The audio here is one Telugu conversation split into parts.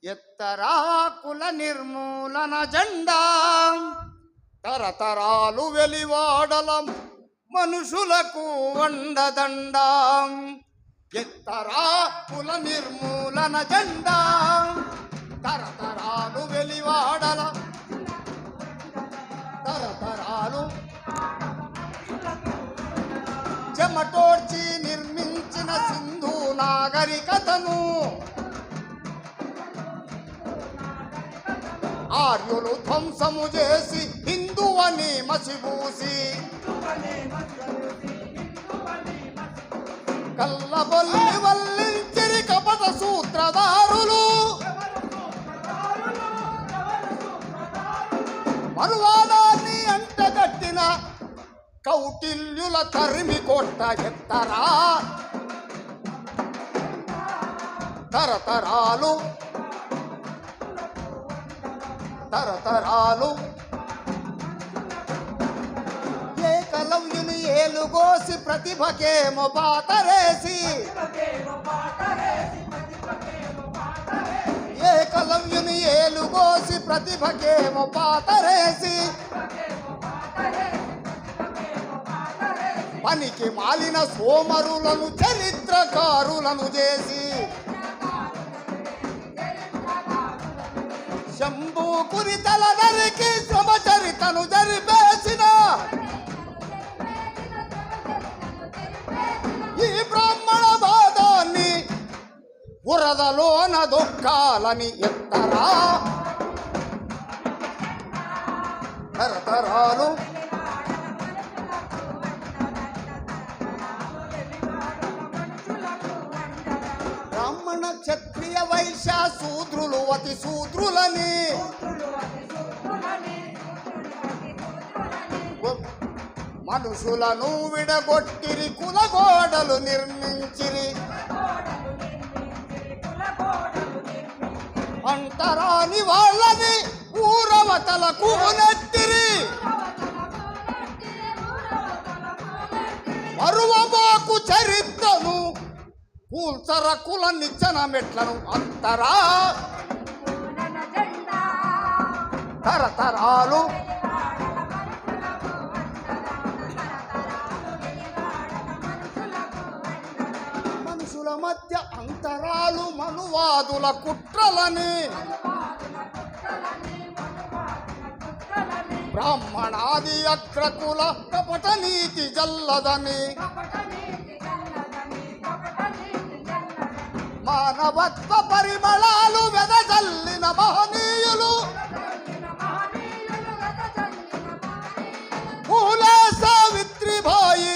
ఎత్తరా కుల నిర్మూలన జెండా తరతరాలు వెలివాడల మనుషులకు వండదండ. ఎత్తరా కుల నిర్మూలన జెండా తరతరాలు వెలివాడల తరతరాలు చెమటోడ్చి నిర్మించిన సింధు నాగరికతను ఆర్యులు ధ్వంసము చేసి హిందువని మసిబూసి కల్లబొల్లి వల్లించిరి కపట సూత్రధారులు. మరువాదాన్ని అంటగట్టిన కౌటిల్యుల తరిమి కొట్ట. ఎత్తరా తరతరాలు తరతరాలు ఏకలవ్యుని ఏలుగోసి ప్రతిభకేమో పాతరేసి ఏకలవ్యుని ఏలుగోసి ప్రతిభకేమో పాతరేసి పనికి మాలిన సోమరులను చరిత్రకారులను చేసి శంభు కురితల నరికి శ్రమచరితను జరిపేసిన ఈ బ్రాహ్మణ వాదాన్ని బురదలోన దొక్కాలని. ఎత్తరా తరతరాలు బ్రాహ్మణ క్షత్రియ వైశ్య శూద్రులు అతి శూద్రులని మనుషులను విడగొట్టిరి కులగోడలు నిర్మించిరి. అంటరాని వాళ్ళని ఊరవతలకు నెట్టిరి. మరువబాకు చరిత్రను కూల్చర కుల నిచ్చెన మెట్లను. అంతరా తరతరాలు మనుషుల మధ్య అంతరాలు మనువాదుల కుట్రలని బ్రాహ్మణాది అగ్రకుల కపట నీతి జల్లదని మానవత్వ పరిమళాలు వెదజల్లిన మహనీయులు పూలే సావిత్రిబాయి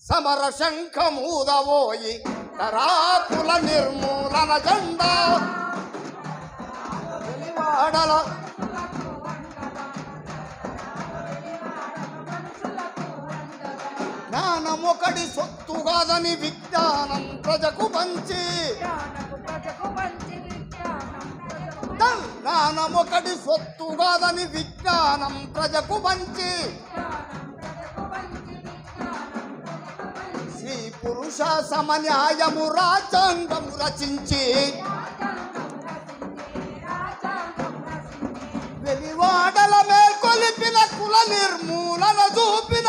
సమర శంఖమూదవోయి. తరాకుల నిర్మూలన జెండా వెలివాడల జ్ఞానమొకటి సొత్తు కాదని విజ్ఞానం ప్రజకు పంచి జ్ఞానమొకటి సొత్తు కాదని విజ్ఞానం ప్రజకు పంచి శ్రీ పురుష సమన్యాయము రాజ్యాంగము రచించి వెలివాడల మేల్కొలిపిన కుల నిర్మూలన చూపిన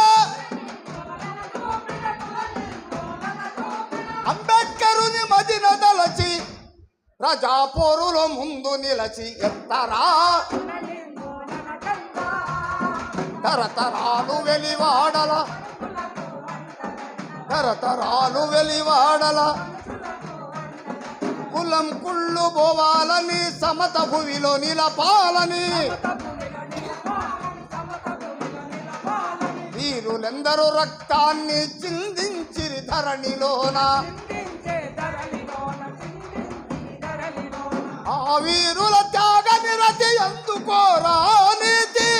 అంబేద్కరుని మదిన దలచి ప్రజాపోరులో ముందు నిలచి. ఎత్తరా తరతరాలు వెలివాడల తరతరాలు వెలివాడల కులం కుళ్ళు పోవాలని సమత భువిలో నిలపాలని వీరులెందరూ రక్తాన్ని చిందించిరి ధరణిలోన. ఆ వీరుల త్యాగ నిరతి అందుకోరా నీతి.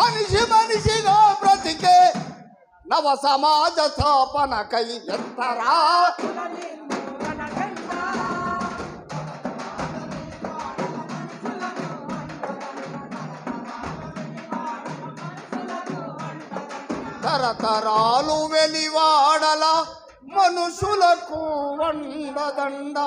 మనిషి మనిషిగా బ్రతికే నవ సమాజ స్థాపనకై. ఎత్తరా తరతరాలు వెలివాడల మనుషులకు మనుషులకు వండదండ